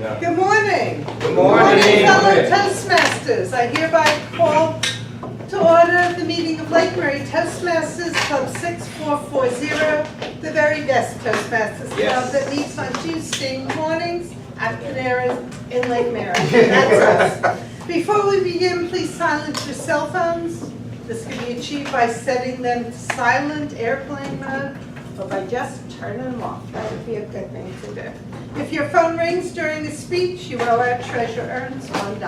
Good morning. Good morning. Fellow Toastmasters. I hereby call to order the meeting of Lake Murray Toastmasters Club 6440, the very best Toastmasters Club that meets on Tuesday mornings at Panera's in Lake Murray. That's us. Before we begin, please silence your cell phones. This can be achieved by setting them to silent airplane mode or by just turning them off. That would be a good thing to do. If your phone rings during a speech, you owe our treasurer Ernst $1.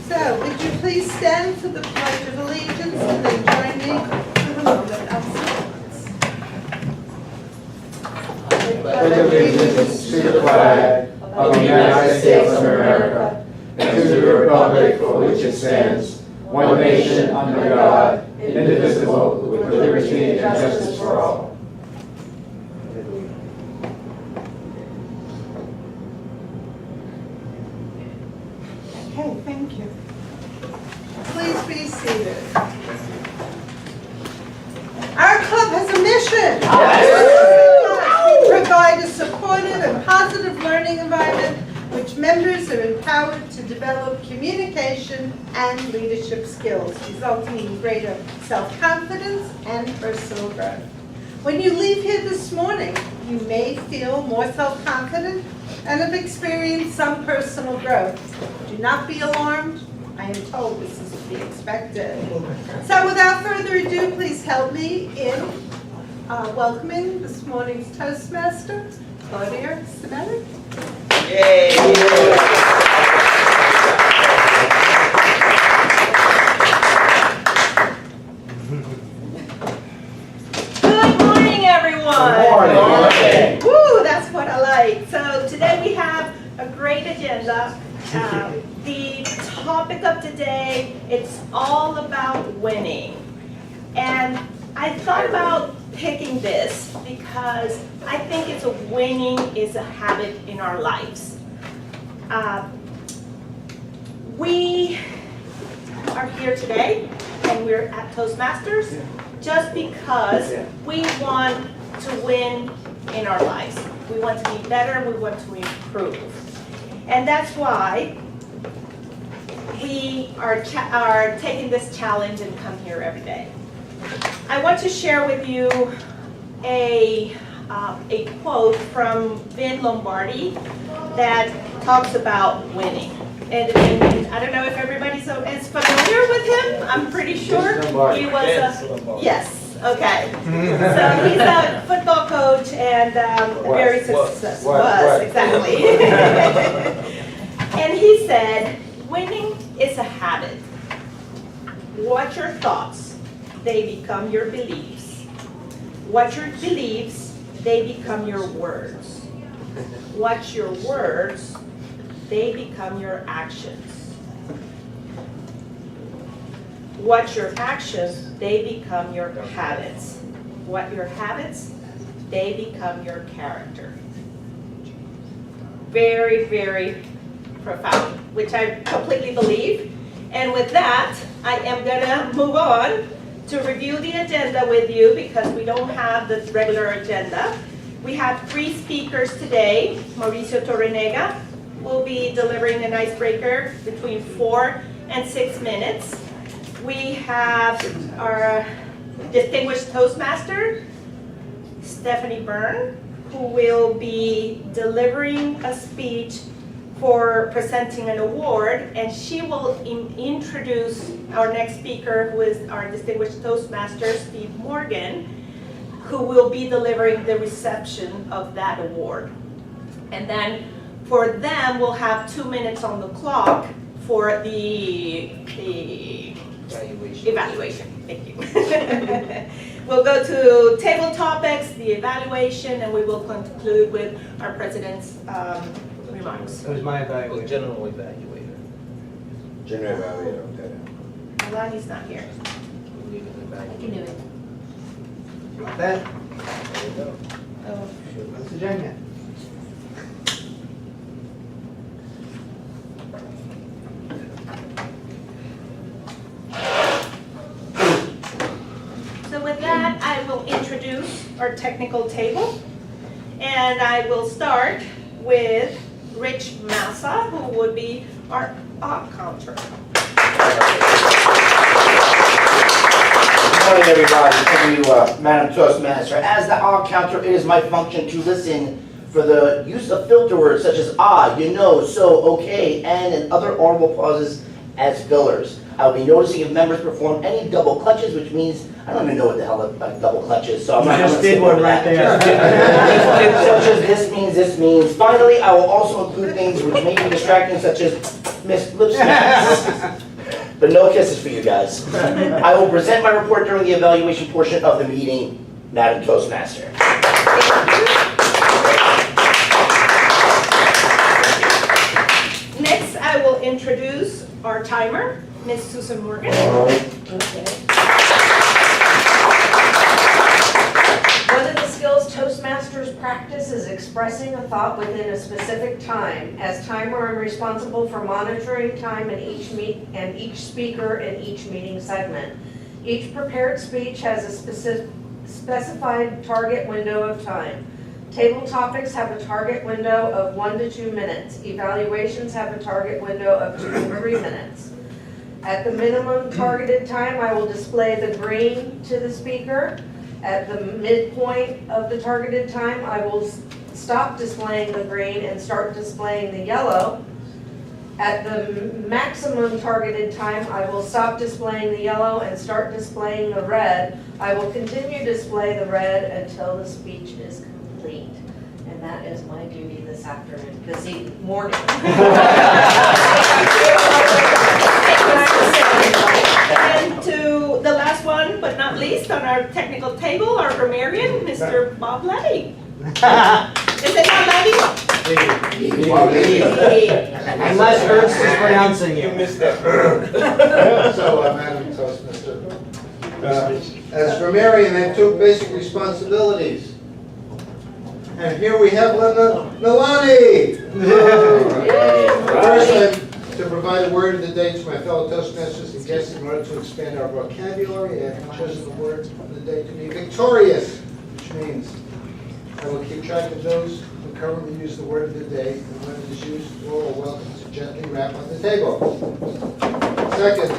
So, would you please stand for the Pledge of Allegiance and then join me for the moment of silence. I pledge allegiance to the flag of the United States of America and to the republic for which it stands, one nation under God, indivisible, with liberty and justice for all. Okay, thank you. Please be seated. Our club has a mission. We provide a supportive and positive learning environment which members are empowered to develop communication and leadership skills, resulting in greater self-confidence and personal growth. When you leave here this morning, you may feel more self-confident and have experienced some personal growth. Do not be alarmed. I am told this is to be expected. So without further ado, please help me in welcoming this morning's Toastmaster, Claudia C. Yay! Good morning, everyone. Good morning. Woo, that's what I like. So today we have a great agenda. The topic of today, it's all about winning. And I thought about picking this because I think it's winning is a habit in our lives. We are here today and we're at Toastmasters just because we want to win in our lives. We want to be better, we want to improve. And that's why we are taking this challenge and come here every day. I want to share with you a quote from Vin Lombardi that talks about winning. And I don't know if everybody is familiar with him. I'm pretty sure he was yes, okay. So he's a football coach and very successful. Exactly. And he said, winning is a habit. Watch your thoughts. They become your beliefs. Watch your beliefs, they become your words. Watch your words, they become your actions. Watch your actions, they become your habits. What your habits, they become your character. Very, very profound, which I completely believe. And with that, I am gonna move on to review the agenda with you because we don't have the regular agenda. We have 3 speakers today. Mauricio Torrenega will be delivering an icebreaker between 4 and 6 minutes. We have our distinguished Toastmaster, Stephany Byrne, who will be delivering a speech for presenting an award, and she will introduce our next speaker, who is our distinguished Toastmaster, Steve Morgan, who will be delivering the reception of that award. And then for them, we'll have 2 minutes on the clock for the evaluation. Thank you. We'll go to table topics, the evaluation, and we will conclude with our president's remarks. Who's my evaluator? General evaluator. General evaluator, okay. Nalani's not here. I can do it. You want that? There you go. Oh. Sowjanya. So with that, I will introduce our technical table. And I will start with Rich Massa, who would be our counter. Good morning, everybody. Thank you, Madam Toastmaster. As the counter, it is my function to listen for the use of filter words such as you know, so, okay, and other audible pauses as fillers. I will be noticing if members perform any double clutches, which means I don't even know what the hell a double clutch is, so I'm not going to say one right there. Such as this means. Finally, I will also include things which may be distracting, such as missed lip smacks. But no kisses for you guys. I will present my report during the evaluation portion of the meeting, Madam Toastmaster. Next, I will introduce our timer, Ms. Susan Morgan. One of the skills Toastmasters practice is expressing a thought within a specific time. As timer, I'm responsible for monitoring time in each speaker in each meeting segment. Each prepared speech has a specified target window of time. Table topics have a target window of 1 to 2 minutes. Evaluations have a target window of 2 to 3 minutes. At the minimum targeted time, I will display the green to the speaker. At the midpoint of the targeted time, I will stop displaying the green and start displaying the yellow. At the maximum targeted time, I will stop displaying the yellow and start displaying the red. I will continue to display the red until the speech is complete. And that is my duty this morning. And to the last one, but not least, on our technical table, our grammarian, Mr. Bob Levy. Is it not Levy? Unless Ernst is pronouncing You it. missed that. So, Madam Toastmaster, as grammarian, I have two basic responsibilities. And here we have Nalani! First, I'm to provide a word of the day to my fellow Toastmasters and guests in order to expand our vocabulary. I have chosen the word of the day to be victorious, which means I will keep track of those who currently use the word of the day, and when it is used, all are welcome to gently rap on the table. Second,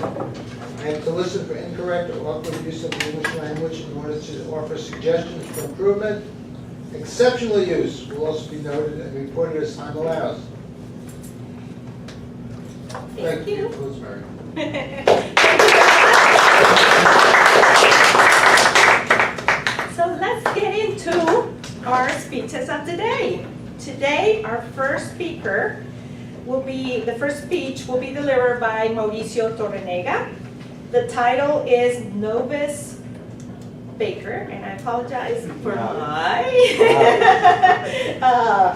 I am to listen for incorrect or awkward use of the English language in order to offer suggestions for improvement. Exceptional use will also be noted and reported as time allows. Thank you. Rosemary. So let's get into our speeches of the day. Today, our first speaker the first speech will be delivered by Mauricio Torrenega. The title is Novice Baker, and I apologize for my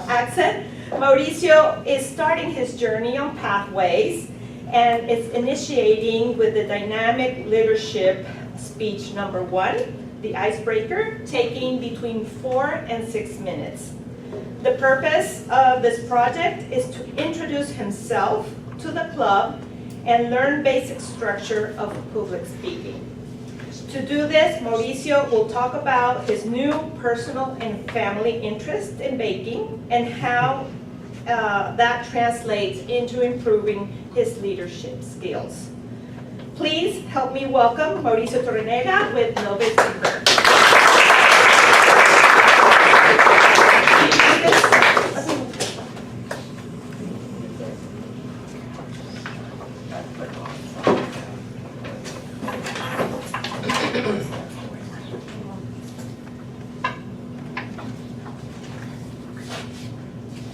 accent. Mauricio is starting his journey on pathways, and it's initiating with the dynamic leadership speech number 1, the Icebreaker, taking between 4 and 6 minutes. The purpose of this project is to introduce himself to the club and learn basic structure of public speaking. To do this, Mauricio will talk about his new personal and family interest in baking and how that translates into improving his leadership skills. Please help me welcome Mauricio Torrenega with Novice.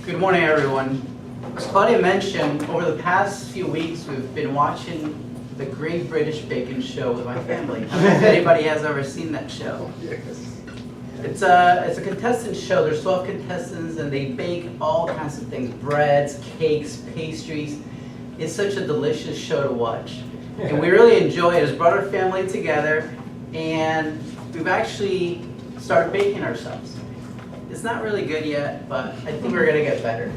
Good morning, everyone. As Claudia mentioned, over the past few weeks, we've been watching the Great British Baking Show with my family. I don't know if anybody has ever seen that show. It's a contestant show. There's 12 contestants, and they bake all kinds of things: breads, cakes, pastries. It's such a delicious show to watch, and we really enjoy it. It's brought our family together, and we've actually started baking ourselves. It's not really good yet, but I think we're gonna get better.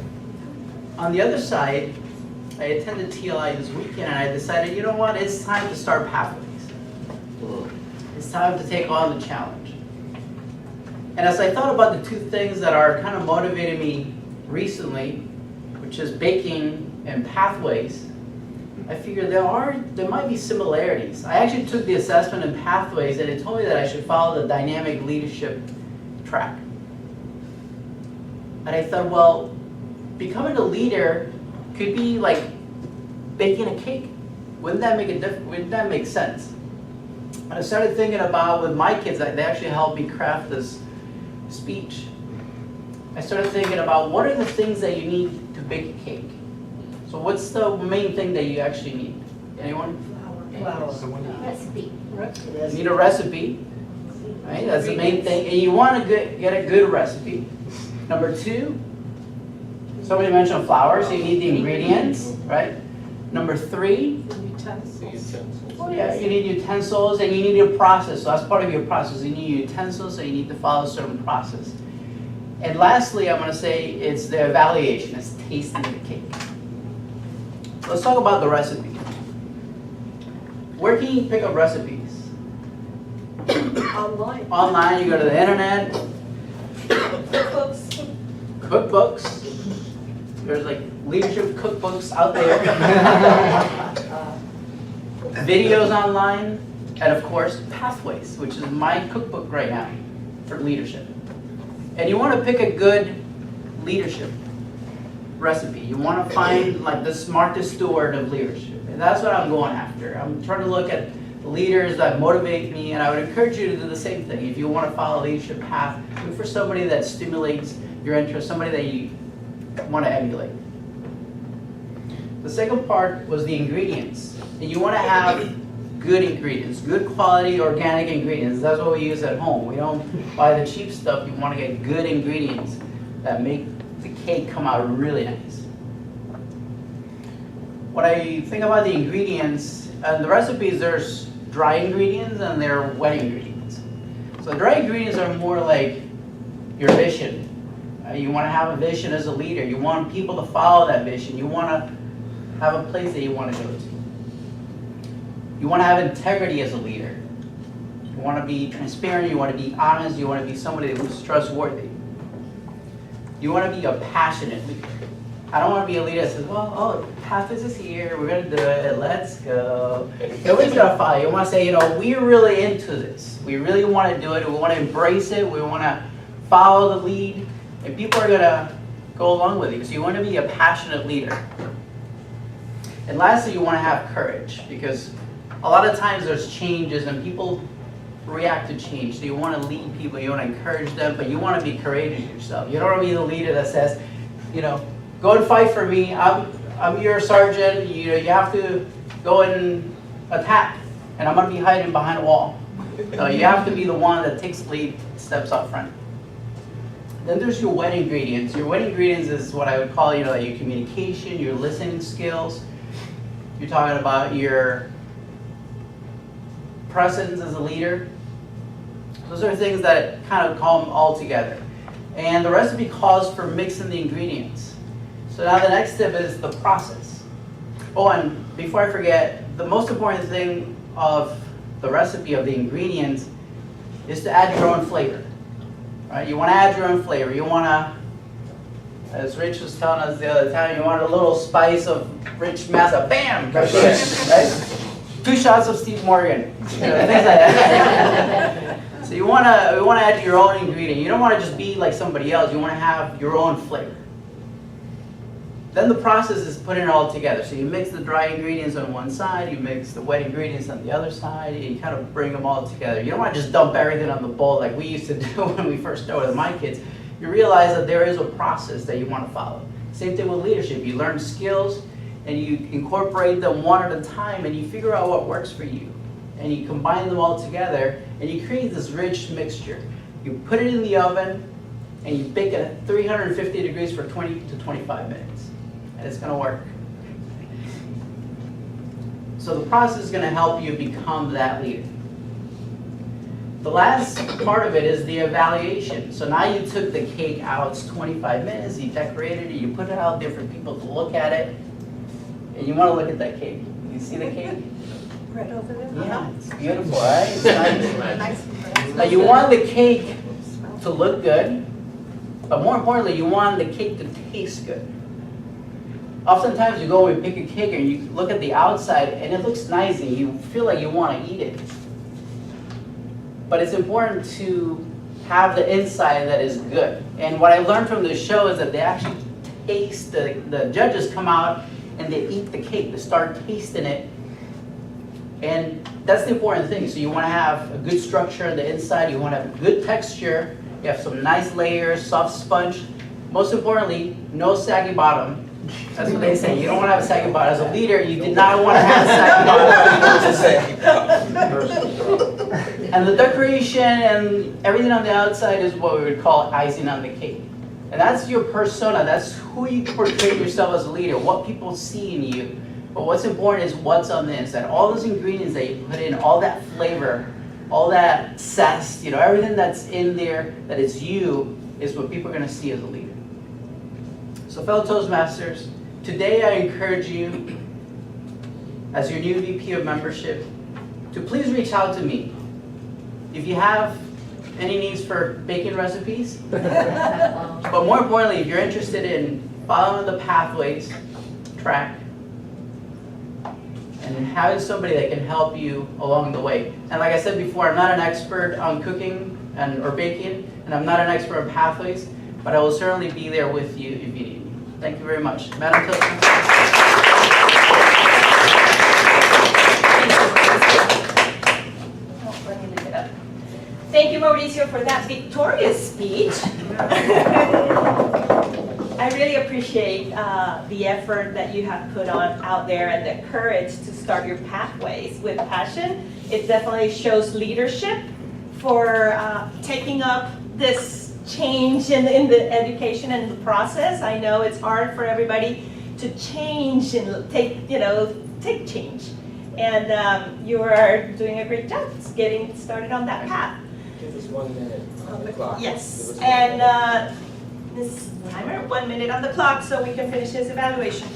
On the other side, I attended TLI this weekend, and I decided, you know what, it's time to start pathways. It's time to take on the challenge. And as I thought about the two things that are kind of motivating me recently, which is baking and pathways, I figured there might be similarities. I actually took the assessment in pathways and it told me that I should follow the dynamic leadership track. And I thought, well, becoming a leader could be like baking a cake. Wouldn't that make a difference? Wouldn't that make sense? And I started thinking about with my kids, they actually helped me craft this speech. I started thinking about what are the things that you need to bake a cake. So what's the main thing that you actually need? Anyone? Recipe. You need a recipe, right? That's the main thing. And you want to get a good recipe. Number 2, somebody mentioned flour, so you need the ingredients, right? Number 3, oh yeah, you need utensils and you need a process. So that's part of your process. You need utensils and you need to follow a certain process. And lastly, I'm going to say it's the evaluation. It's tasting the cake. Let's talk about the recipe. Where can you pick up recipes? Online. Online, you go to the internet. Cookbooks. There's like leadership cookbooks out there. Videos online. And of course, Pathways, which is my cookbook right now for leadership. And you want to pick a good leadership recipe. You want to find like the smartest steward of leadership. And that's what I'm going after. I'm trying to look at the leaders that motivate me, and I would encourage you to do the same thing. If you want to follow a leadership path, look for somebody that stimulates your interest, somebody that you want to emulate. The second part was the ingredients. And you want to have good ingredients, good quality organic ingredients. That's what we use at home. We don't buy the cheap stuff. You want to get good ingredients that make the cake come out really nice. When I think about the ingredients, and the recipes, there's dry ingredients and there are wet ingredients. So dry ingredients are more like your vision. You want to have a vision as a leader. You want people to follow that vision. You want to have a place that you want to go to. You want to have integrity as a leader. You want to be transparent. You want to be honest. You want to be somebody who's trustworthy. You want to be a passionate leader. I don't want to be a leader that says, well, oh, Pathways is here, we're going to do it, let's go. Nobody's going to follow you. You want to say, we're really into this. We really want to do it. We want to embrace it. We want to follow the lead. And people are going to go along with you. So you want to be a passionate leader. And lastly, you want to have courage. Because a lot of times there's changes and people react to change. So you want to lead people. You want to encourage them. But you want to be courageous yourself. You don't want to be the leader that says, go and fight for me. I'm your sergeant. You have to go and attack, and I'm going to be hiding behind a wall. So you have to be the one that takes the lead, steps up front. Then there's your wet ingredients. Your wet ingredients is what I would call, your communication, your listening skills. You're talking about your presence as a leader. Those are things that kind of come all together. And the recipe calls for mixing the ingredients. So now the next step is the process. Oh, and before I forget, the most important thing of the recipe of the ingredients is to add your own flavor. Right? You want to add your own flavor. You want to, as Rich was telling us the other time, you want a little spice of rich massa. Bam! Right there, right? 2 shots of Steve Morgan. Things like that. So you want to add your own ingredient. You don't want to just be like somebody else. You want to have your own flavor. Then the process is putting it all together. So you mix the dry ingredients on one side, you mix the wet ingredients on the other side, and you kind of bring them all together. You don't want to just dump everything on the bowl like we used to do when we first started with my kids. You realize that there is a process that you want to follow. Same thing with leadership. You learn skills and you incorporate them one at a time and you figure out what works for you. And you combine them all together and you create this rich mixture. You put it in the oven and you bake it at 350 degrees for 20 to 25 minutes. And it's going to work. So the process is going to help you become that leader. The last part of it is the evaluation. So now you took the cake out, it's 25 minutes, you decorated it, you put it out there for people to look at it, and you want to look at that cake. You see the cake? Right over there? Yeah, it's beautiful, right? It's nice. Now you want the cake to look good, But more importantly, you want the cake to taste good. Oftentimes you go and pick a cake and you look at the outside and it looks nice and you feel like you want to eat it. But it's important to have the inside that is good. And what I learned from this show is that they actually taste, the judges come out and they eat the cake, they start tasting it. And that's the important thing. So you want to have a good structure on the inside, you want to have a good texture, you have some nice layers, soft sponge. Most importantly, no saggy bottom. That's what they say. You don't want to have a saggy bottom. As a leader, you did not want to have a saggy bottom. And the decoration and everything on the outside is what we would call icing on the cake. And that's your persona. That's who you portray yourself as a leader, what people see in you. But what's important is what's on the inside. All those ingredients that you put in, all that flavor, all that zest, everything that's in there that is you is what people are going to see as a leader. So fellow Toastmasters, today I encourage you, as your new VP of membership, to please reach out to me. If you have any needs for baking recipes, but more importantly, if you're interested in following the pathways track and having somebody that can help you along the way. And like I said before, I'm not an expert on cooking or baking, and I'm not an expert on pathways, but I will certainly be there with you if you need me. Thank you very much. Madam Toastmaster. Let me lift it up. Thank you, Mauricio, for that victorious speech. I really appreciate the effort that you have put on out there and the courage to start your pathways with passion. It definitely shows leadership for taking up this change in the education and the process. I know it's hard for everybody to change and take change. And you are doing a great job getting started on that path. Give us 1 minute on the clock. Yes, and this timer, 1 minute on the clock so we can finish his evaluation.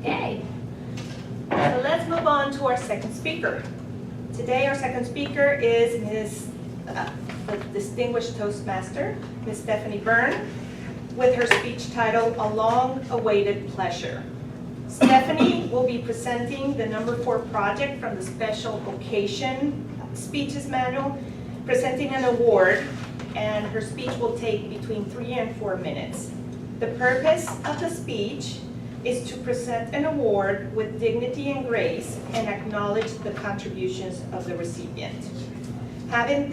Okay, so let's move on to our second speaker. Today our second speaker is the distinguished Toastmaster, Ms. Stephany Byrne, with her speech titled, A Long-Awaited Pleasure. Stephany will be presenting the number 4 project from the Special Occasion Speeches Manual, presenting an award, and her speech will take between 3 and 4 minutes. The purpose of the speech is to present an award with dignity and grace and acknowledge the contributions of the recipient. Having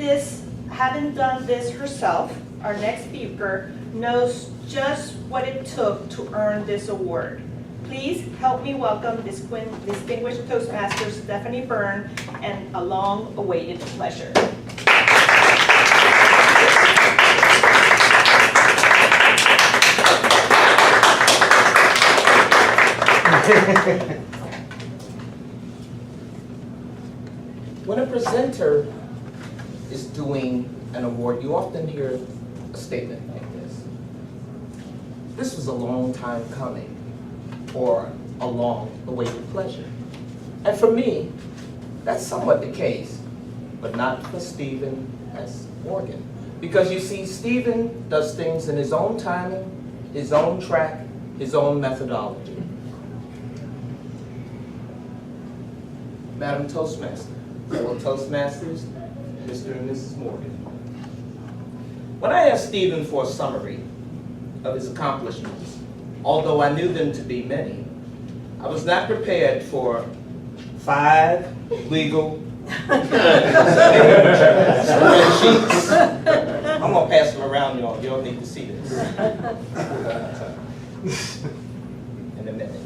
done this herself, our next speaker knows just what it took to earn this award. Please help me welcome distinguished Toastmaster Stephany Byrne and a long-awaited pleasure. When a presenter is doing an award, you often hear a statement like this. This was a long time coming, or a long-awaited pleasure. And for me, that's somewhat the case, but not for Stephen S. Morgan. Because you see, Stephen does things in his own timing, his own track, his own methodology. Madam Toastmaster, fellow Toastmasters, Mr. and Mrs. Morgan. When I asked Stephen for a summary of his accomplishments, although I knew them to be many. I was not prepared for 5 legal spreadsheets. I'm gonna pass them around, y'all. Y'all need to see this. In a minute.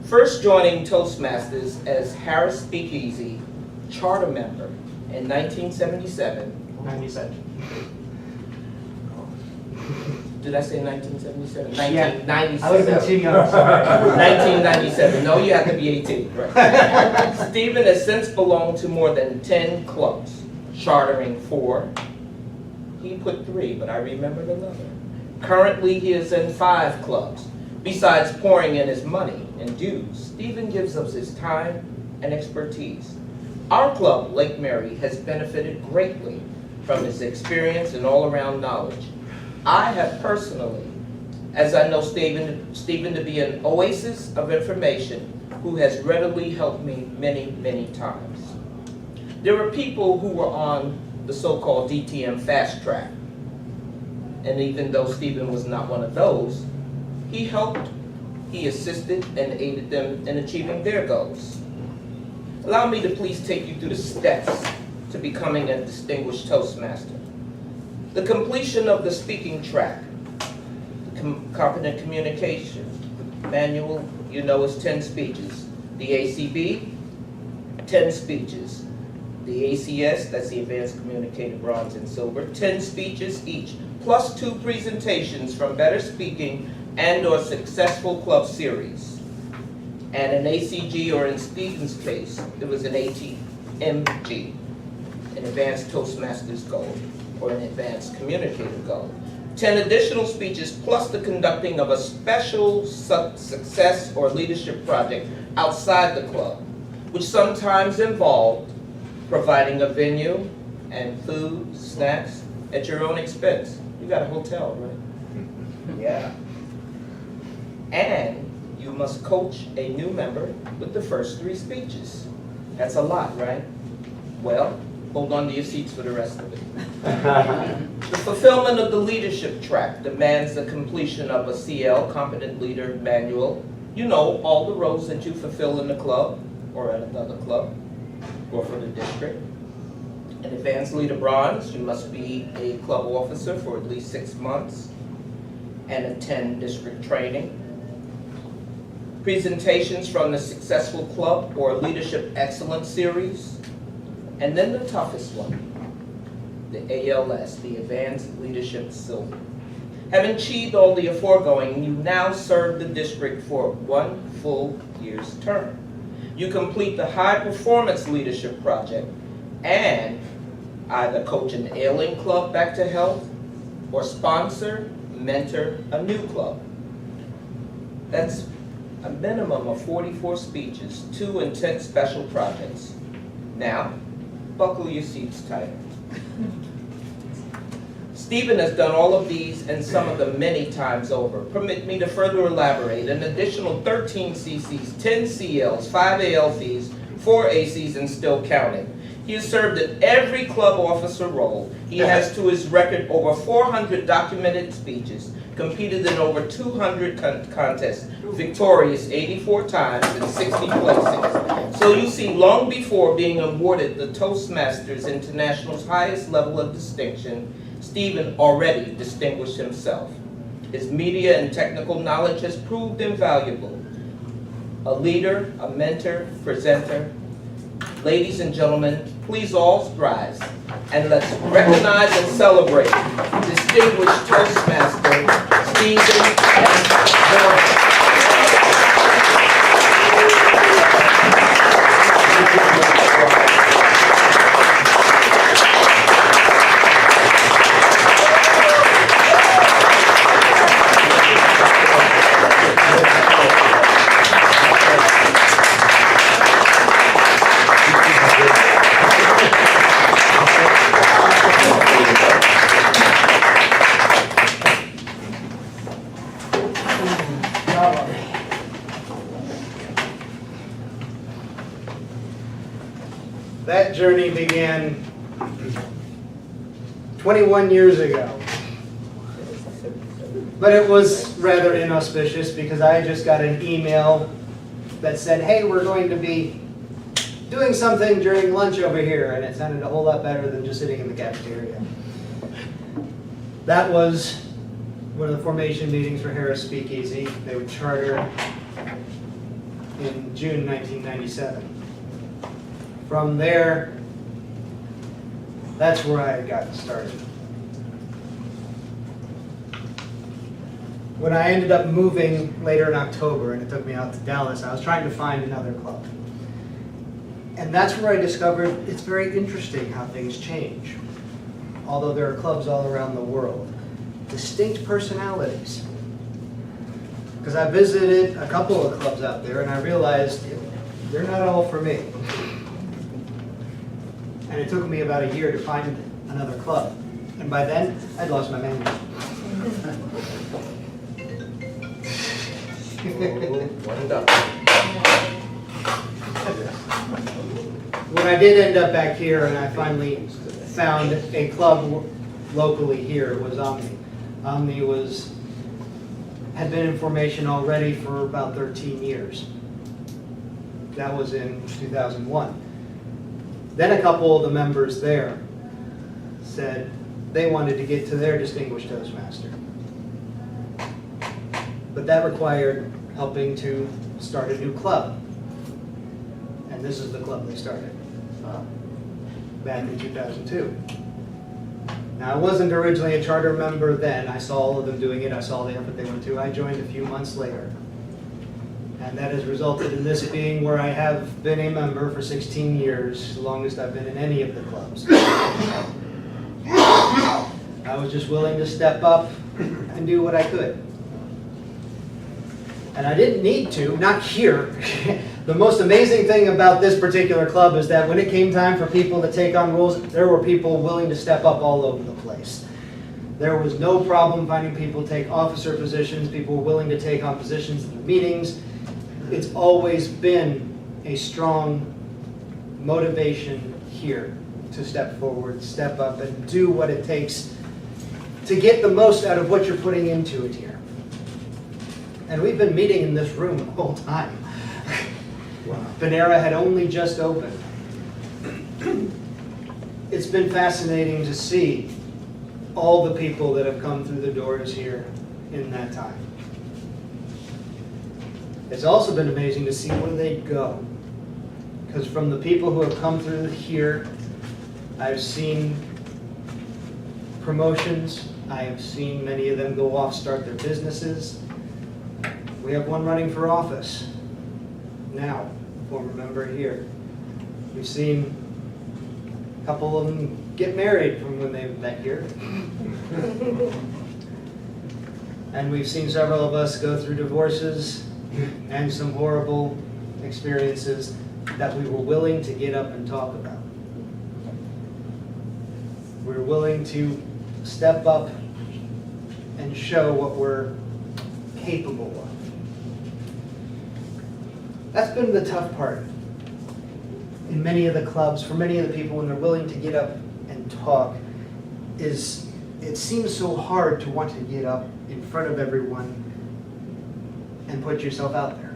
First joining Toastmasters as Harris Speakeasy charter member in 1977. 97. Did I say 1977? Yeah. 1997. I would have been too young, sorry. 1997. No, you have to be 18. Right. Stephen has since belonged to more than 10 clubs, chartering 4. He put 3, but I remembered another. Currently, he is in 5 clubs. Besides pouring in his money and dues, Stephen gives us his time and expertise. Our club, Lake Mary, has benefited greatly from his experience and all-around knowledge. I have personally, as I know Stephen to be an oasis of information who has readily helped me many, many times. There were people who were on the so-called DTM fast track. And even though Stephen was not one of those, he helped, he assisted, and aided them in achieving their goals. Allow me to please take you through the steps to becoming a distinguished Toastmaster. The completion of the speaking track, competent communication, manual, you know, is 10 speeches. The ACB, 10 speeches. The ACS, that's the Advanced Communicator Bronze and Silver, 10 speeches each, plus 2 presentations from Better Speaking and or Successful Club Series. And an ACG, or in Stephen's case, it was an ATMG, an Advanced Toastmasters Gold, or an Advanced Communicator Gold. 10 additional speeches plus the conducting of a special success or leadership project outside the club, which sometimes involved providing a venue and food, snacks at your own expense. You got a hotel, right? Yeah. And you must coach a new member with the first 3 speeches. That's a lot, right? Well, hold on to your seats for the rest of it. The fulfillment of the leadership track demands the completion of a CL, Competent Leader Manual. You know, all the roles that you fulfill in the club or at another club or for the district. An Advanced Leader Bronze, you must be a club officer for at least 6 months and attend district training. Presentations from the Successful Club or Leadership Excellence Series. And then the toughest one, the ALS, the Advanced Leadership Silver. Having achieved all the aforegoing, you now serve the district for 1 full year's term. You complete the High Performance Leadership Project and either coach an ailing club back to health or sponsor, mentor a new club. That's a minimum of 44 speeches, 2 intense special projects. Now, buckle your seats tight. Stephen has done all of these and some of them many times over. Permit me to further elaborate. An additional 13 CCs, 10 CLs, 5 ALCs, 4 ACs, and still counting. He has served in every club officer role. He has to his record over 400 documented speeches, competed in over 200 contests, victorious 84 times in 60 places. So you see, long before being awarded the Toastmasters International's highest level of distinction, Stephen already distinguished himself. His media and technical knowledge has proved invaluable. A leader, a mentor, presenter. Ladies and gentlemen, please all rise and let's recognize and celebrate distinguished Toastmaster Stephen S. Moore. That journey began 21 years ago. But it was rather inauspicious because I just got an email that said, hey, we're going to be doing something during lunch over here, and it sounded a whole lot better than just sitting in the cafeteria. That was one of the formation meetings for Harris Speakeasy. They would charter in June 1997. From there, that's where I had gotten started. When I ended up moving later in October, and it took me out to Dallas, I was trying to find another club. And that's where I discovered it's very interesting how things change. Although there are clubs all around the world. Distinct personalities. Because I visited a couple of clubs out there and I realized they're not all for me. And it took me about a year to find another club. And by then, I'd lost my manager. Wind up. When I did end up back here and I finally found a club locally here, it was Omni. Omni had been in formation already for about 13 years. That was in 2001. Then a couple of the members there said they wanted to get to their distinguished Toastmaster. But that required helping to start a new club. And this is the club they started back in 2002. Now, I wasn't originally a charter member then. I saw all of them doing it. I saw the effort they went to. I joined a few months later. And that has resulted in this being where I have been a member for 16 years, the longest I've been in any of the clubs. I was just willing to step up and do what I could. And I didn't need to, not here. The most amazing thing about this particular club is that when it came time for people to take on roles, there were people willing to step up all over the place. There was no problem finding people to take officer positions. People were willing to take on positions in the meetings. It's always been a strong motivation here to step forward, step up, and do what it takes to get the most out of what you're putting into it here. And we've been meeting in this room the whole time. Wow. Panera had only just opened. It's been fascinating to see all the people that have come through the doors here in that time. It's also been amazing to see where they go. Because from the people who have come through here, I've seen promotions. I have seen many of them go off, start their businesses. We have one running for office now, former member here. We've seen a couple of them get married from when they met here. And we've seen several of us go through divorces and some horrible experiences that we were willing to get up and talk about. We were willing to step up and show what we're capable of. That's been the tough part in many of the clubs, for many of the people when they're willing to get up and talk, is it seems so hard to want to get up in front of everyone and put yourself out there.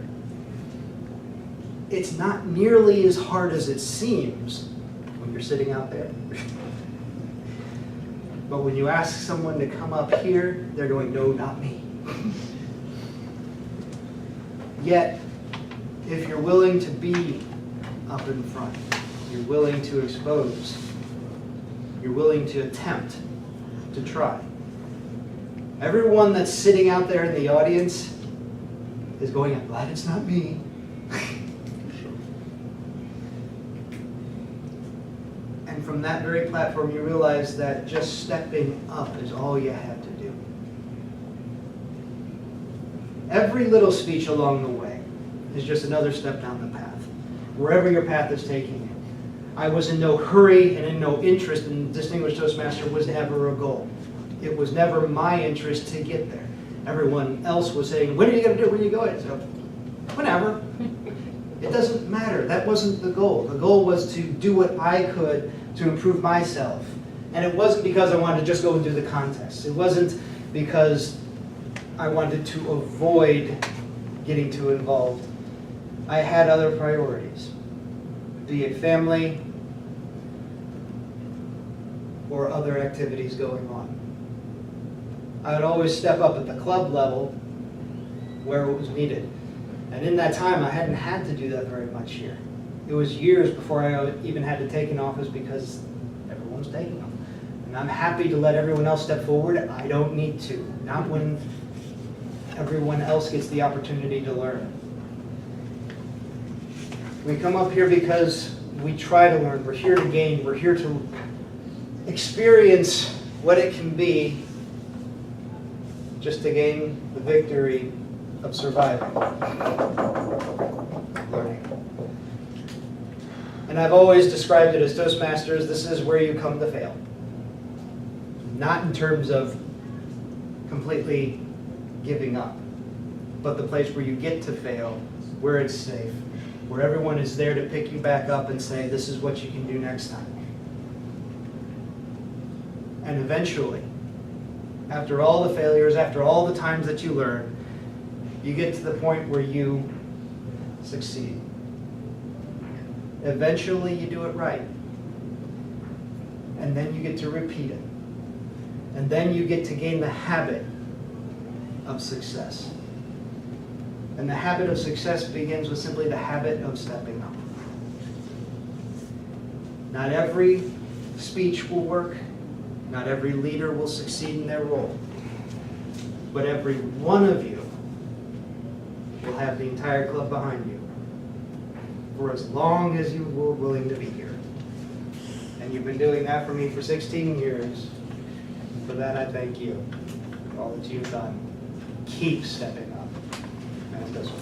It's not nearly as hard as it seems when you're sitting out there. But when you ask someone to come up here, they're going, no, not me. Yet, if you're willing to be up in front, you're willing to expose, you're willing to attempt, to try. Everyone that's sitting out there in the audience is going, I'm glad it's not me. And from that very platform, you realize that just stepping up is all you have to do. Every little speech along the way is just another step down the path, wherever your path is taking you. I was in no hurry and in no interest, and Distinguished Toastmaster was never a goal. It was never my interest to get there. Everyone else was saying, when are you going to do it? When are you going? So, whenever. It doesn't matter. That wasn't the goal. The goal was to do what I could to improve myself. And it wasn't because I wanted to just go and do the contest. It wasn't because I wanted to avoid getting too involved. I had other priorities, be it family or other activities going on. I would always step up at the club level where it was needed. And in that time, I hadn't had to do that very much here. It was years before I even had to take an office because everyone was taking them. And I'm happy to let everyone else step forward. I don't need to, not when everyone else gets the opportunity to learn. We come up here because we try to learn. We're here to gain. We're here to experience what it can be just to gain the victory of surviving, learning. And I've always described it as Toastmasters, this is where you come to fail. Not in terms of completely giving up, but the place where you get to fail, where it's safe, where everyone is there to pick you back up and say, this is what you can do next time. And eventually, after all the failures, after all the times that you learn, you get to the point where you succeed. Eventually, you do it right. And then you get to repeat it. And then you get to gain the habit of success. And the habit of success begins with simply the habit of stepping up. Not every speech will work. Not every leader will succeed in their role. But every one of you will have the entire club behind you for as long as you were willing to be here. And you've been doing that for me for 16 years. For that, I thank you for all that you've done. Keep stepping up. And this way.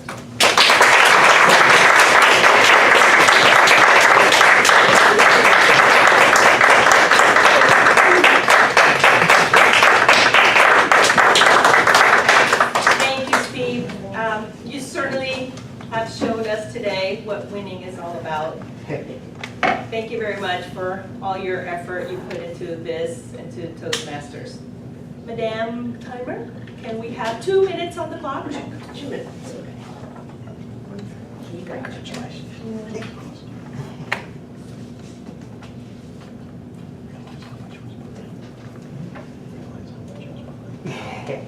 Thank you, Steve. You certainly have shown us today what winning is all about. Thank you very much for all your effort you put into this and to Toastmasters. Madam Timer, can we have 2 minutes on the clock? 2 minutes, okay.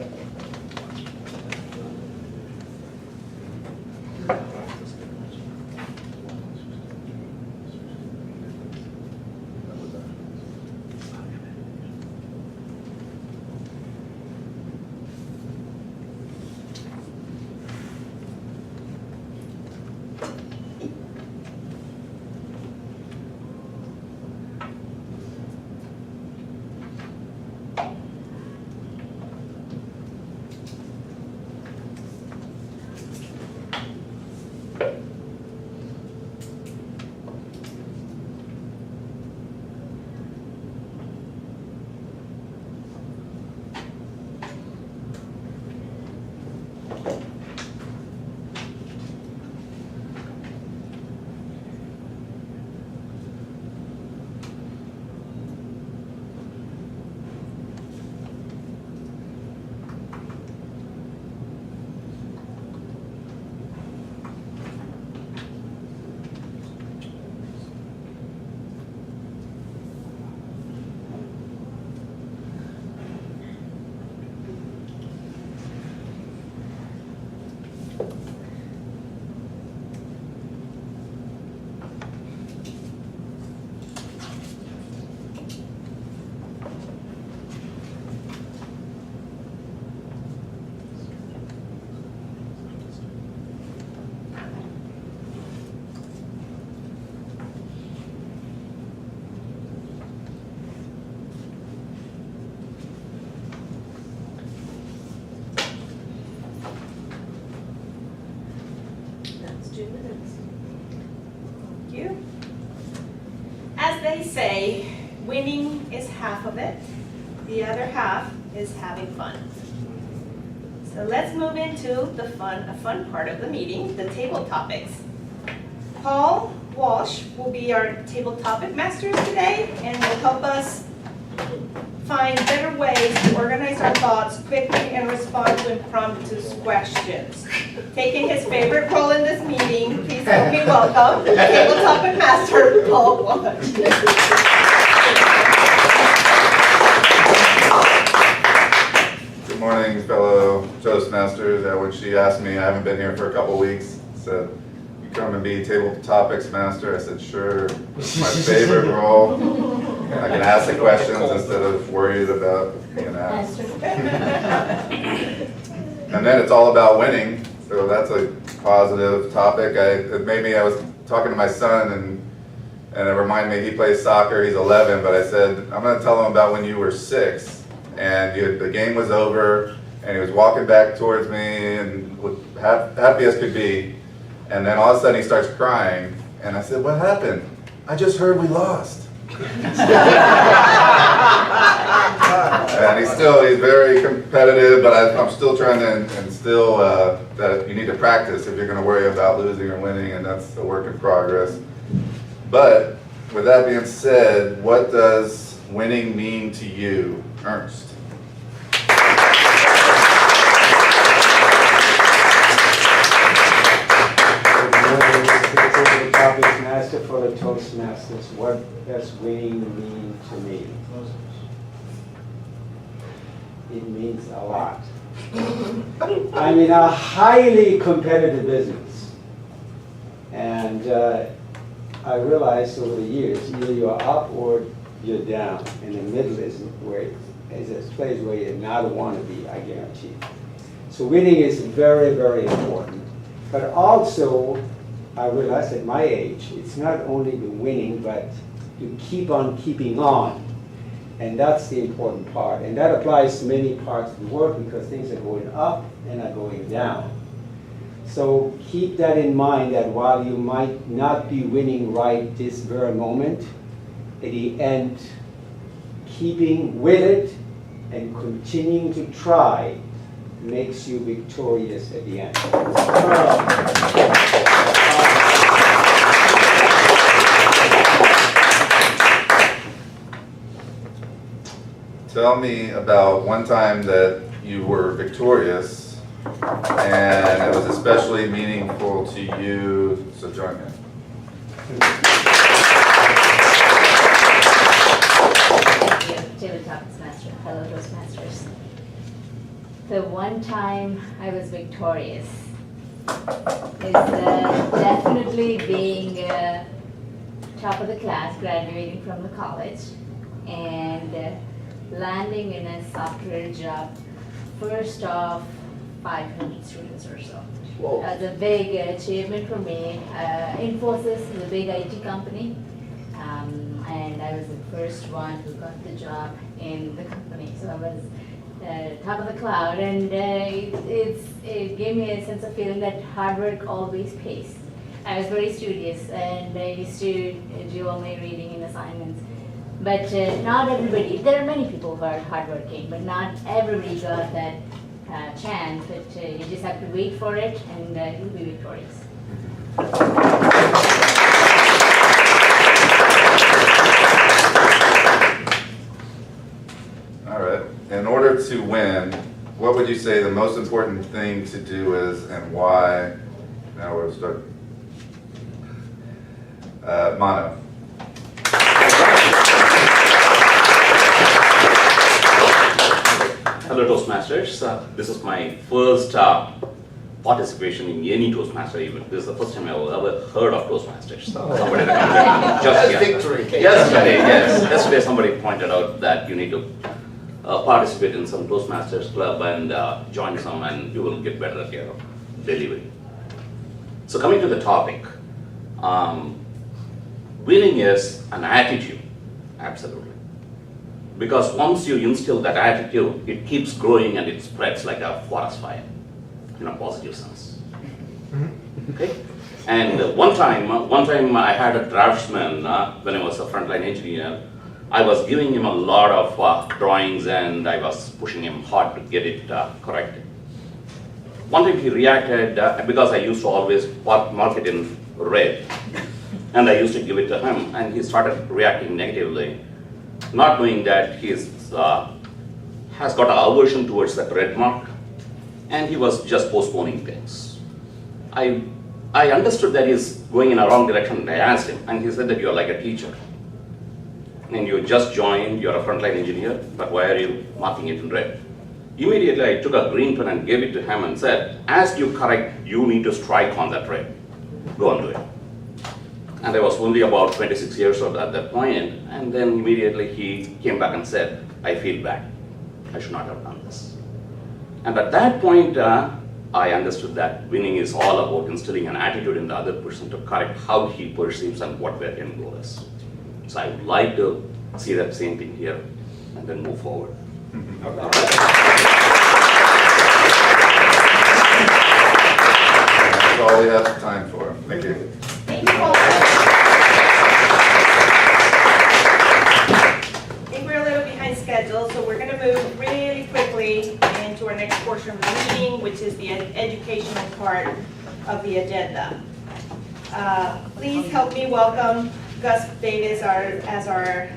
They say winning is half of it, the other half is having fun. So let's move into a fun part of the meeting, the table topics. Paul Walsh will be our table topic master today and will help us find better ways to organize our thoughts quickly and respond to impromptu questions. Taking his favorite role in this meeting, please help me welcome Tabletop Master Paul Blunt. Good morning, fellow Toastmasters. When she asked me, I haven't been here for a couple weeks, said, "You come and be Table Topics Master?" I said, "Sure, it's my favorite role. I can ask the questions instead of worried about being asked." And then it's all about winning, so that's a positive topic. It made me, I was talking to my son, and it reminded me, he plays soccer, he's 11, but I said, "I'm going to tell him about when you were 6. And the game was over, and he was walking back towards me, and happy as could be. And then all of a sudden he starts crying, and I said, "What happened?" "I just heard we lost." And he's very competitive, but I'm still trying to instill that you need to practice if you're going to worry about losing or winning, and that's a work in progress. But with that being said, what does winning mean to you, Ernst? Topics Master for the Toastmasters. What does winning mean to me? It means a lot. I'm in a highly competitive business, and I realized over the years either you're up or you're down, and the middle is a place where you not want to be, I guarantee. So winning is very, very important, but also I realized at my age, it's not only the winning, but you keep on keeping on. And that's the important part. And that applies to many parts of the world because things are going up and are going down. So keep that in mind, that while you might not be winning right this very moment, at the end, keeping with it and continuing to try makes you victorious at the end. Tell me about one time that you were victorious and it was especially meaningful to you, Sowjanya. Tabletop Master, fellow Toastmasters. The one time I was victorious is definitely being top of the class, graduating from the college, and landing in a software job, first of 500 students or so. Whoa. That was a big achievement for me. Infosys is a big IT company, and I was the first one who got the job in the company. So I was top of the cloud, and it gave me a sense of feeling that hard work always pays. I was very studious, and I used to do all my reading and assignments. But not everybody, there are many people who are hardworking, but not everybody got that chance. But you just have to wait for it, and you'll be victorious. All right. In order to win, what would you say the most important thing to do is and why? Now we'll start. Mano. Hello Toastmasters, this is my first participation in any Toastmaster event. This is the first time I've ever heard of Toastmasters. Somebody recommended me just Victory. Yesterday somebody pointed out that you need to participate in some Toastmasters club and join some, and you will get better at your delivery. So coming to the topic, winning is an attitude, absolutely. Because once you instill that attitude, it keeps growing and it spreads like a forest fire, in a positive sense. Okay? And one time I had a draftsman when I was a frontline engineer. I was giving him a lot of drawings and I was pushing him hard to get it corrected. One time he reacted because I used to always mark it in red, and I used to give it to him, and he started reacting negatively, not knowing that his has got an aversion towards that red mark, and he was just postponing things. I understood that he's going in a wrong direction, and I asked him, and he said that you're like a teacher. And you just joined, you're a frontline engineer, but why are you marking it in red? Immediately I took a green pen and gave it to him and said, as you correct, you need to strike on that red. Go and do it. And I was only about 26 years old at that point, and then immediately he came back and said, I feel bad. I should not have done this. And at that point, I understood that winning is all about instilling an attitude in the other person to correct how he perceives and what their end goal is. So I would like to see that same thing here and then move forward. That's all we have time for. Thank you. Thank you all. I think we're a little behind schedule, so we're going to move really quickly into our next portion of the meeting, which is the educational part of the agenda. Please help me welcome Gus Davis as our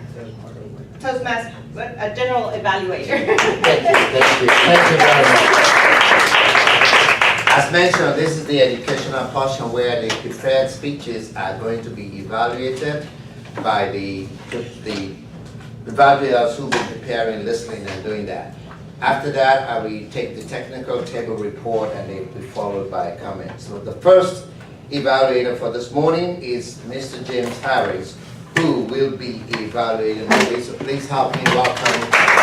Toastmaster, a general evaluator. Thank you very much. As mentioned, this is the educational portion where the prepared speeches are going to be evaluated by the evaluators who will be preparing, listening, and doing that. After that, I will take the technical table report and it will be followed by comments. So the first evaluator for this morning is Mr. James Harris, who will be evaluating Novice. So please help me welcome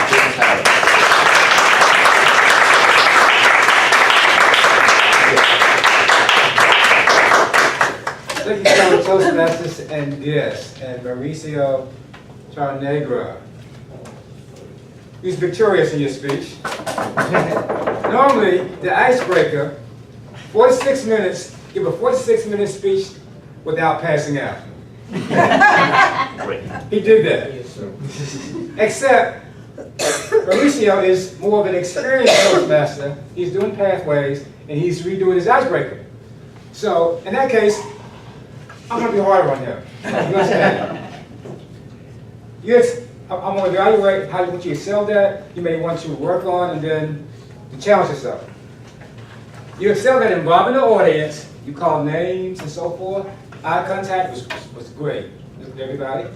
James Harris. Thank you, fellow Toastmasters and guests, and Mauricio Charnegra. He was victorious in your speech. Normally, the icebreaker, 46 minutes, give a 46-minute speech without passing out. He did that. Except, Mauricio is more of an experienced Toastmaster. He's doing pathways, and he's redoing his icebreaker. So, in that case, I'm going to be harder on him. You understand? I'm going to evaluate how what you excelled at, you may want to work on, and then to challenge yourself. You excelled at involving the audience. You called names and so forth. Eye contact was great with everybody.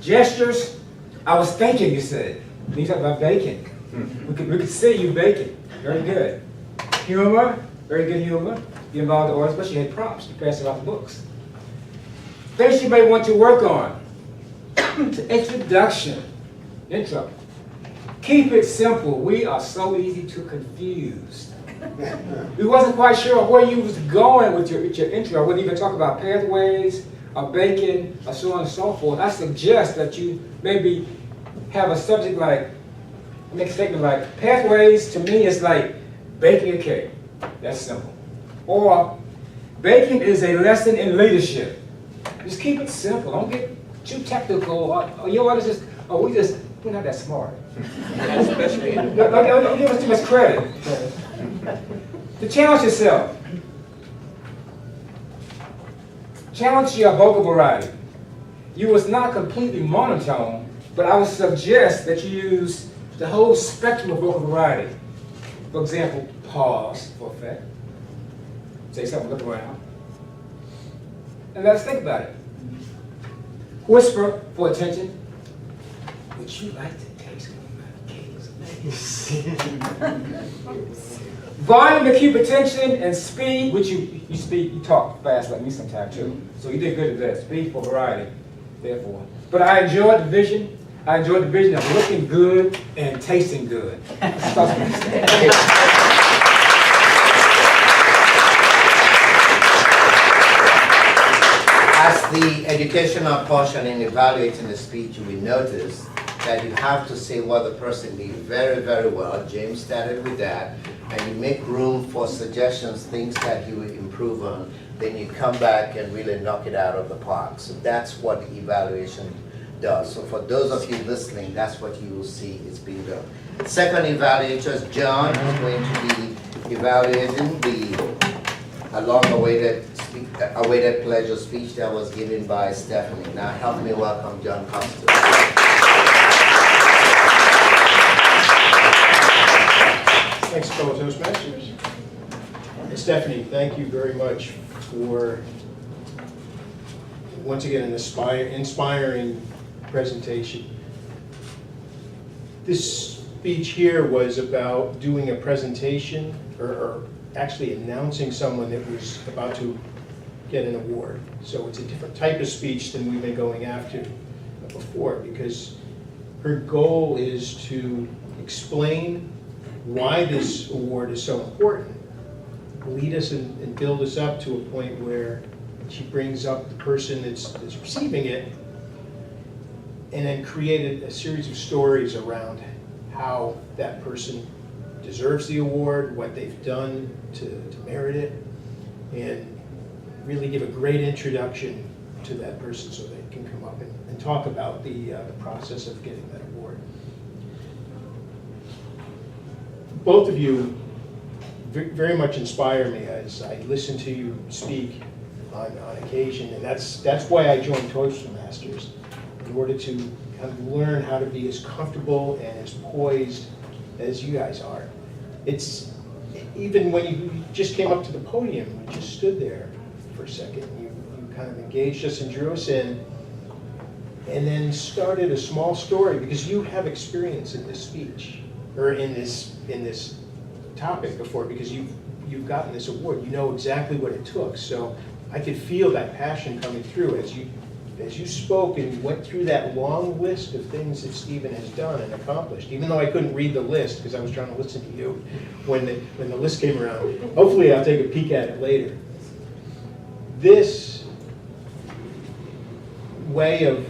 Gestures, I was thinking, you said. You talked about baking. We could see you baking. Very good. Humor, very good humor. You involved the audience, but you had props. You passed out the books. Things you may want to work on. Introduction. Intro. Keep it simple. We are so easy to confuse. We wasn't quite sure where you was going with your intro. I wouldn't even talk about pathways, or baking, or so on and so forth. I suggest that you maybe have a subject like, make a statement like, pathways to me is like baking a cake. That's simple. Or, baking is a lesson in leadership. Just keep it simple. Don't get too technical. Or you know what? We're not that smart. Especially don't give us too much credit. To challenge yourself. Challenge your vocal variety. You was not completely monotone, but I would suggest that you use the whole spectrum of vocal variety. For example, pause for effect. Say something, look around. And let's think about it. Whisper for attention. Would you like to taste one of my cakes? Volume to keep attention, and speed, which you talk fast like me sometimes too. So you did good at that. Speed for variety, therefore. But I enjoyed the vision. I enjoyed the vision of looking good and tasting good. As the educational portion in evaluating the speech, you will notice that you have to say what the person did very, very well. James started with that. And you make room for suggestions, things that you would improve on. Then you come back and really knock it out of the park. So that's what the evaluation does. So for those of you listening, that's what you will see is being done. Second evaluator, John, is going to be evaluating the long-awaited pleasure speech that was given by Stephany. Now help me welcome John Costa. Thanks, fellow Toastmasters. And Stephany, thank you very much for, once again, an inspiring presentation. This speech here was about doing a presentation, or actually announcing someone that was about to get an award. So it's a different type of speech than we've been going after before, because her goal is to explain why this award is so important, lead us and build us up to a point where she brings up the person that's receiving it, and then created a series of stories around how that person deserves the award, what they've done to merit it, and really give a great introduction to that person so they can come up and talk about the process of getting that award. Both of you very much inspire me as I listen to you speak on occasion, and that's why I joined Toastmasters, in order to kind of learn how to be as comfortable and as poised as you guys are. It's even when you just came up to the podium, you just stood there for a second, you kind of engaged us and drew us in, and then started a small story, because you have experience in this speech, or in this topic before, because you've gotten this award. You know exactly what it took. So I could feel that passion coming through as you spoke and went through that long list of things that Stephen has done and accomplished. Even though I couldn't read the list because I was trying to listen to you when the list came around. Hopefully I'll take a peek at it later. This way of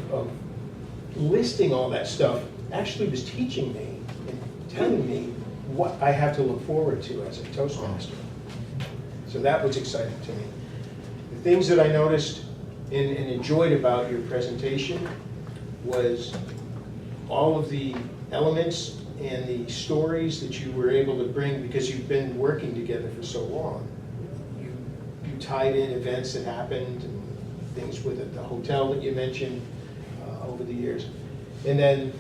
listing all that stuff actually was teaching me and telling me what I have to look forward to as a Toastmaster. So that was exciting to me. The things that I noticed and enjoyed about your presentation was all of the elements and the stories that you were able to bring, because you've been working together for so long. You tied in events that happened and things with the hotel that you mentioned over the years. And then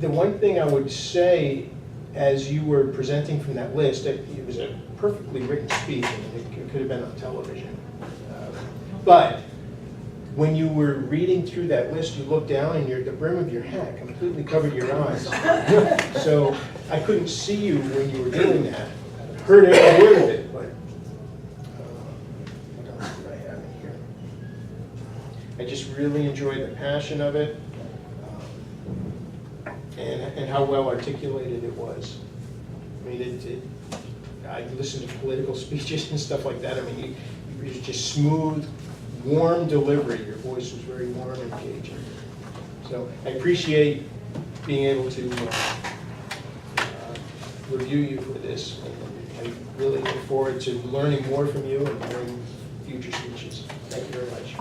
the one thing I would say, as you were presenting from that list, it was a perfectly written speech, and it could have been on television. But when you were reading through that list, you looked down and the brim of your hat completely covered your eyes. So I couldn't see you when you were doing that. I heard every word of it, but what else did I have in here? I just really enjoyed the passion of it. And how well articulated it was. I mean, I listened to political speeches and stuff like that. I mean, you were just smooth, warm delivery. Your voice was very warm and engaging. So I appreciate being able to review you for this. And I really look forward to learning more from you and hearing future speeches. Thank you very much.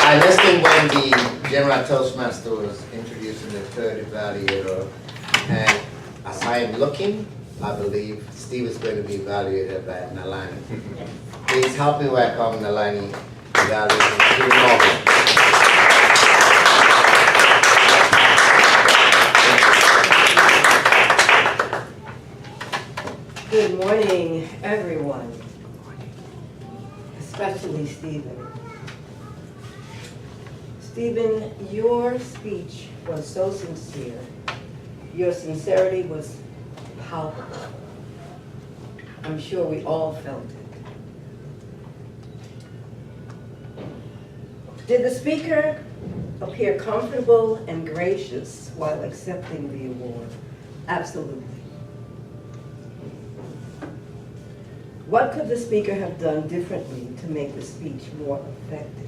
I listened when the General Toastmaster was introducing the third evaluator, and as I am looking, I believe Steve is going to be evaluated by Nalani. Please help me welcome Nalani evaluator to the Novice. Good morning, everyone, especially Stephen. Stephen, your speech was so sincere. Your sincerity was palpable. I'm sure we all felt it. Did the speaker appear comfortable and gracious while accepting the award? Absolutely. What could the speaker have done differently to make the speech more effective?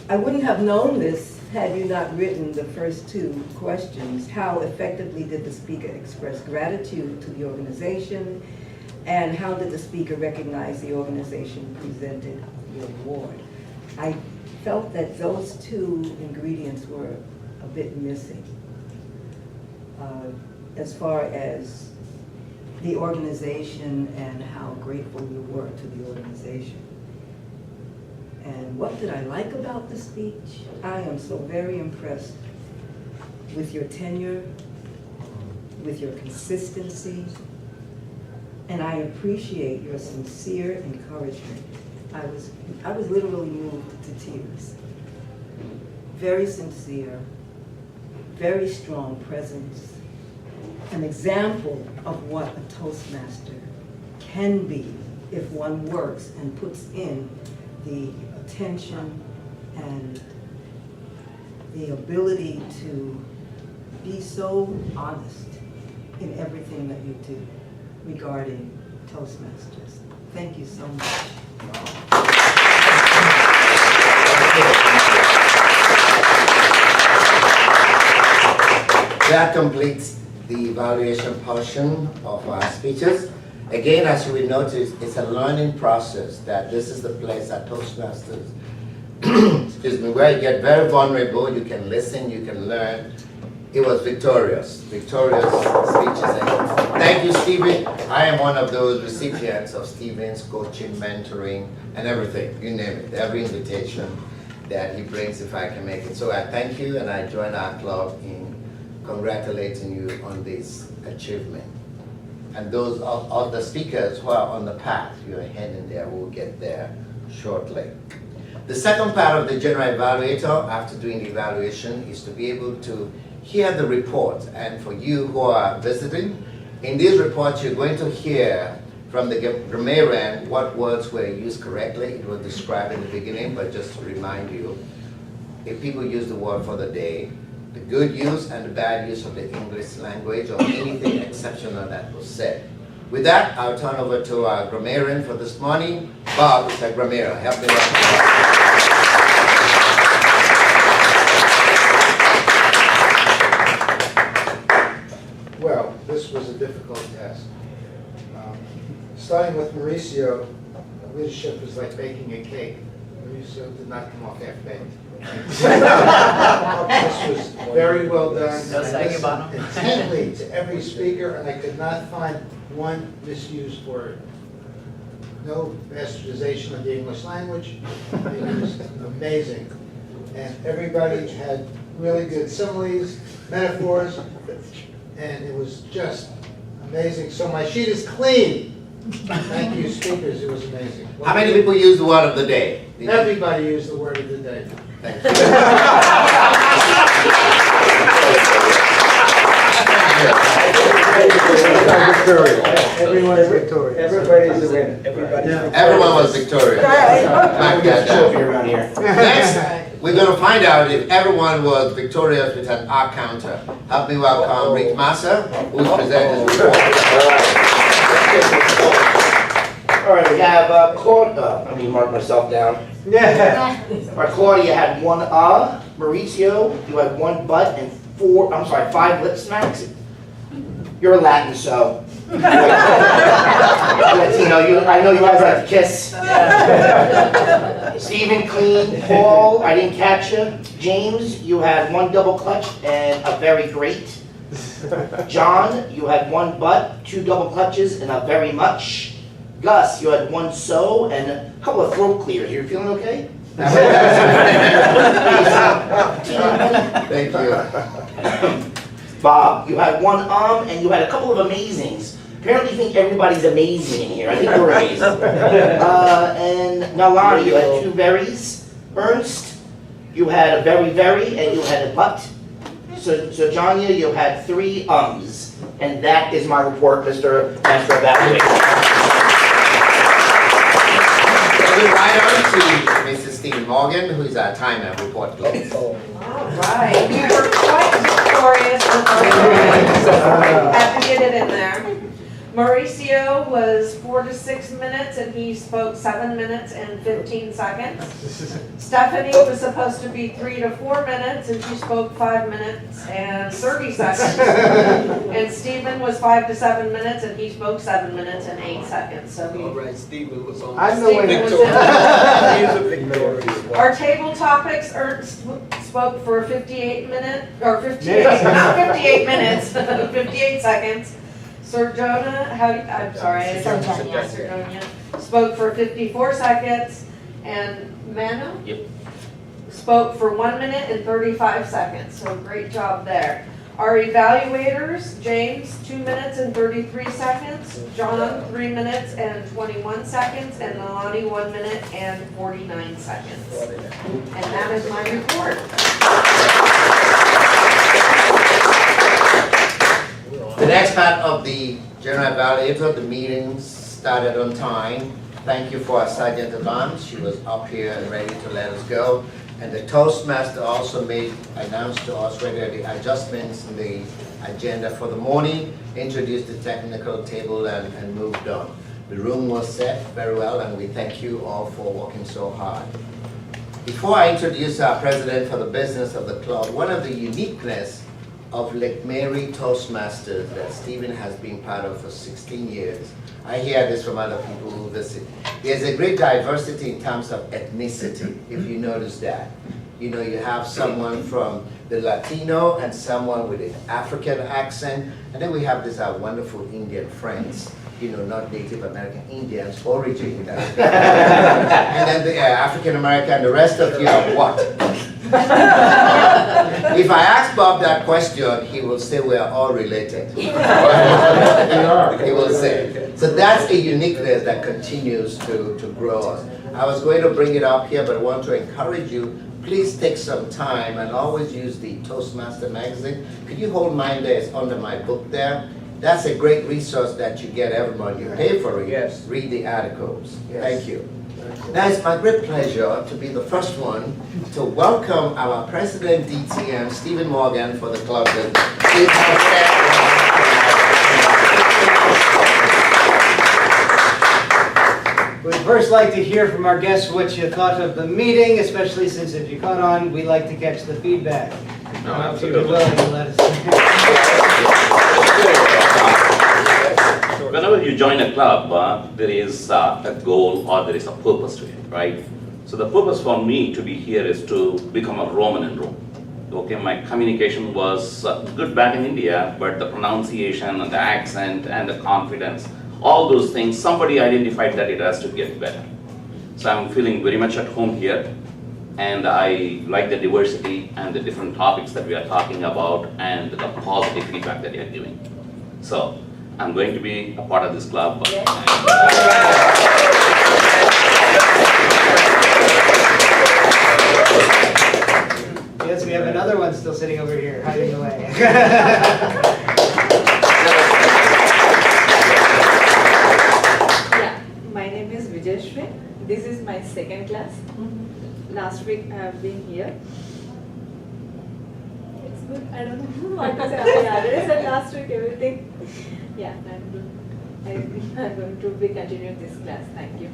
I wouldn't have known this had you not written the first two questions. How effectively did the speaker express gratitude to the organization? And how did the speaker recognize the organization presented the award? I felt that those two ingredients were a bit missing as far as the organization and how grateful you were to the organization. And what did I like about the speech? I am so very impressed with your tenure, with your consistency, and I appreciate your sincere encouragement. I was literally moved to tears. Very sincere, very strong presence, an example of what a Toastmaster can be if one works and puts in the attention and the ability to be so honest in everything that you do regarding Toastmasters. Thank you so much. That completes the evaluation portion of our speeches. Again, as you will notice, it's a learning process, that this is the place at Toastmasters, excuse me, where you get very vulnerable, you can listen, you can learn. It was victorious speeches. And thank you, Stephen. I am one of those recipients of Stephen's coaching, mentoring, and everything, you name it, every invitation that he brings if I can make it. So I thank you, and I join our club in congratulating you on this achievement. And those of the speakers who are on the path, you're heading there, we'll get there shortly. The second part of the general evaluator, after doing the evaluation, is to be able to hear the report. And for you who are visiting, in these reports you're going to hear from the grammarian what words were used correctly. It was described in the beginning, but just to remind you, if people use the word for the day, the good use and the bad use of the English language, or anything exceptional that was said. With that, I'll turn over to our grammarian for this morning. Bob is our grammarian. Help me out. Well, this was a difficult task. Starting with Mauricio, leadership was like baking a cake. Mauricio did not come off half-baked. This was very well done. No I second listened bottom. intently to every speaker, and I could not find one misused word. No bastardization of the English language. It was amazing. And everybody had really good similes, metaphors, and it was just amazing. So my sheet is clean. Thank you, speakers. It was amazing. How many people use the word of the day? Everybody used the word of the day. Thank you. Everyone is victorious. Everybody's a winner. Everyone was victorious. Back that down. around here. Next, we're going to find out if everyone was victorious with an R counter. Help me welcome Rick Massa, who's presenting his report. All right, we have Claudia. Let me mark myself down. Yeah. All right, Claudia had one Mauricio, you had one butt and 5 lip smacks. You're Latin, so. Latino, I know you guys like to kiss. Stephen, clean. Paul, I didn't catch you. James, you had one double clutch and a very great. John, you had one butt, 2 double clutches, and a very much. Gus, you had one so and a couple of throat clears. You're feeling okay? Thank you. Bob, you had one and you had a couple of amazings. Apparently you think everybody's amazing in here. I think you're amazing. And Nalani, you had 2 veries. Ernst, you had a very, and you had a but. Sowjanya, you had 3 ums. And that is my report, Mr. Master Evaluator. Right on to Mrs. Stephen Morgan, who is our timer report, please. All right, we were quite victorious. Had to get it in there. Mauricio was 4 to 6 minutes, and he spoke 7 minutes and 15 seconds. Stephany was supposed to be 3 to 4 minutes, and she spoke 5 minutes and 30 seconds. And Stephen was 5 to 7 minutes, and he spoke 7 minutes and 8 seconds. So All right, Stephen was on. I'm the winner. He's a victorious one. our table topics, Ernst spoke for 58 minutes, or 58, not 58 minutes, 58 seconds. Sowjanya, Sowjanya spoke for 54 seconds, And Manu Yep. spoke for 1 minute and 35 seconds, so great job there. Our evaluators, James, 2 minutes and 33 seconds, John, 3 minutes and 21 seconds, and Nalani, 1 minute and 49 seconds. And that is my report. The next part of the General Evaluator, the meetings started on time. Thank you for our Sergeant at Arms. She was up here and ready to let us go. And the Toastmaster also announced to us the adjustments in the agenda for the morning, introduced the technical table and moved on. The room was set very well, and we thank you all for working so hard. Before I introduce our president for the business of the club, one of the uniqueness of Lake Mary Toastmasters that Stephen has been part of for 16 years. I hear this from other people who visit. There's a great diversity in terms of ethnicity, if you notice that. You know, you have someone from the Latino and someone with an African accent, and then we have these wonderful Indian friends, you know, not Native American Indians, origin. And then the African American, the rest of you are what? If I ask Bob that question, he will say we are all related. He will say. So that's a uniqueness that continues to grow. I was going to bring it up here, but I want to encourage you, please take some time and always use the Toastmaster magazine. Could you hold mine there? It's under my book there. That's a great resource that you get every month. You pay for it. Yes. Read the articles. Yes. Thank you. Now it's my great pleasure to be the first one to welcome our President DTM, Stephen Morgan, for the club business. We'd first like to hear from our guests what you thought of the meeting, especially since if you caught on, we like to catch the feedback. No, If you're willing to let us Whenever you join a club, there is a goal or there is a purpose to it, right? So the purpose for me to be here is to become a Roman in Rome. Okay, my communication was good back in India, but the pronunciation and the accent and the confidence, all those things, somebody identified that it has to get better. So I'm feeling very much at home here, and I like the diversity and the different topics that we are talking about and the positive feedback that you are giving. So I'm going to be a part of this club. Yes, we have another one still sitting over here, hiding away. Yeah, my name is Vijayashri. This is my second class. Last week I have been here. It's good. I don't know what to say. Yeah, I said last week everything. Yeah, I'm good. I'm going to be continuing this class. Thank you.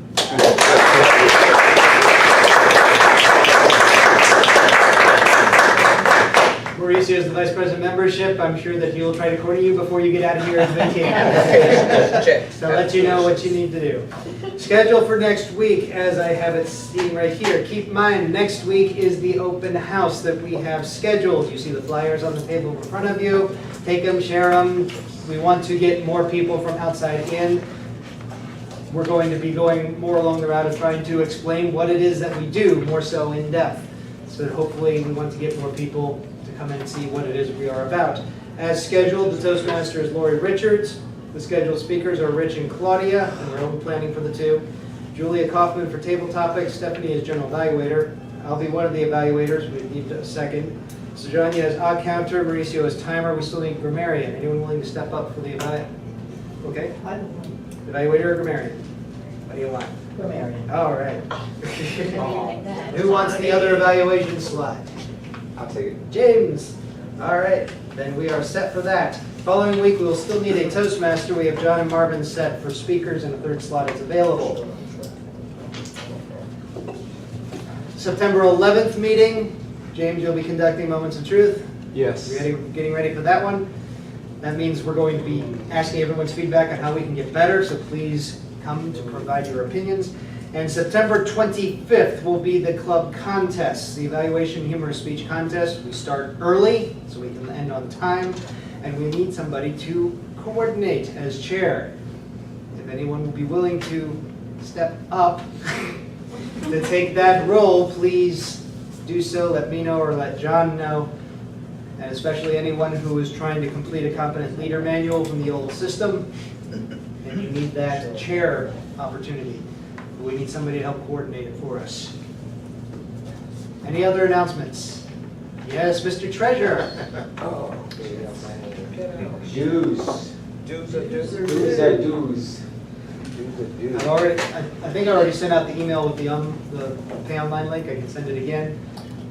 Mauricio is the Vice President membership. I'm sure that he will try to corner you before you get out of here if they can. So let you know what you need to do. Schedule for next week, as I have it sitting right here. Keep in mind, next week is the open house that we have scheduled. You see the flyers on the table in front of you. Take them, share them. We want to get more people from outside in. We're going to be going more along the route of trying to explain what it is that we do, more so in depth. So that hopefully we want to get more people to come in and see what it is we are about. As scheduled, the Toastmaster is Lori Richards. The scheduled speakers are Rich and Claudia, and we're open planning for the two. Julia Kaufman for table topics. Stephany is general evaluator. I'll be one of the evaluators. We need a second. Sowjanya is odd counter. Mauricio is timer. We still need grammarian. Anyone willing to step up for the evaluator? Okay. Evaluator or grammarian? What do you want? Grammarian. All right. Who wants the other evaluation slot? I'll take it. James. All right. Then we are set for that. Following week, we will still need a Toastmaster. We have John and Marvin set for speakers, and a third slot is available. September 11th meeting. James, you'll be conducting Moments of Truth. Yes. Getting ready for that one. That means we're going to be asking everyone's feedback on how we can get better, so please come to provide your opinions. And September 25th will be the club contest, the Evaluation Humorous Speech Contest. We start early, so we can end on time, and we need somebody to coordinate as chair. If anyone will be willing to step up to take that role, please do so. Let me know or let John know. And especially anyone who is trying to complete a competent leader manual from the old system, and you need that chair opportunity. We need somebody to help coordinate it for us. Any other announcements? Yes, Mr. Treasurer. Dues. Dues are dues. Dues are dues. I think I already sent out the email with the pay online link. I can send it again.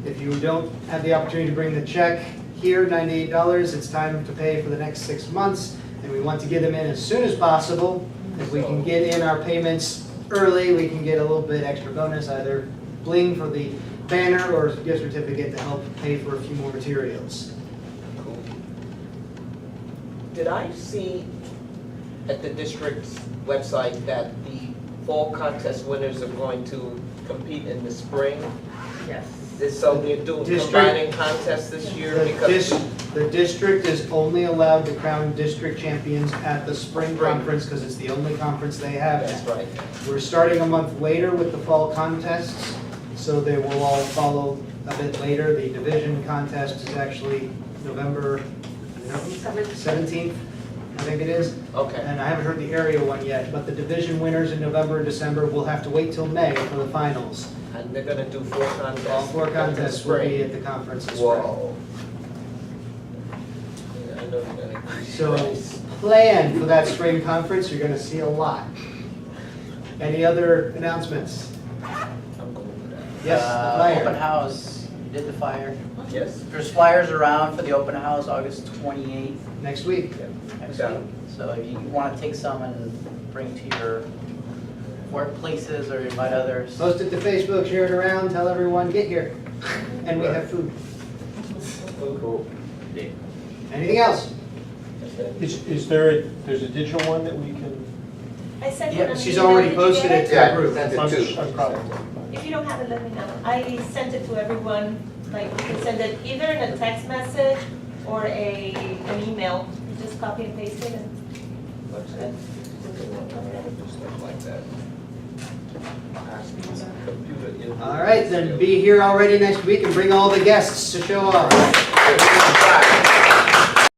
If you don't have the opportunity to bring the check here, $98, it's time to pay for the next 6 months, and we want to get them in as soon as possible. If we can get in our payments early, we can get a little bit extra bonus, either bling for the banner or a gift certificate to help pay for a few more materials. Cool. Did I see at the district's website that the fall contest winners are going to compete in the spring? Yes. So they're doing combining contests this year because The district is only allowed to crown district champions at the spring conference because it's the only conference they have. that's right. We're starting a month later with the fall contests, so they will all follow a bit later. The division contest is actually November 17th, I think it is. Okay. And I haven't heard the area one yet, but the division winners in November and December will have to wait till May for the finals. And they're gonna do 4 contests. All 4 contests will be spring. at the conference this spring. Whoa. Yeah, I know they're gonna. So plan for that spring conference, you're gonna see a lot. Any other announcements? I'm going for that. Yes, the flyer. Open house, you did the flyer. Yes. There's flyers around for the open house, August 28th Next week. next Yeah. week. So if you want to take some and bring to your workplaces or invite others. Post it to Facebook, share it around, tell everyone, get here. And we have food. Cool. Anything else? Is there there's a digital one that we can? I sent Yeah, it on she's email. already Did you posted get it to the group. Send it to. If you don't have it, let me know. I sent it to everyone, like, you can send it either in a text message or an email. You just copy and paste it and. Stuff like that. Computer. All right, then be here already next week and bring all the guests to show off.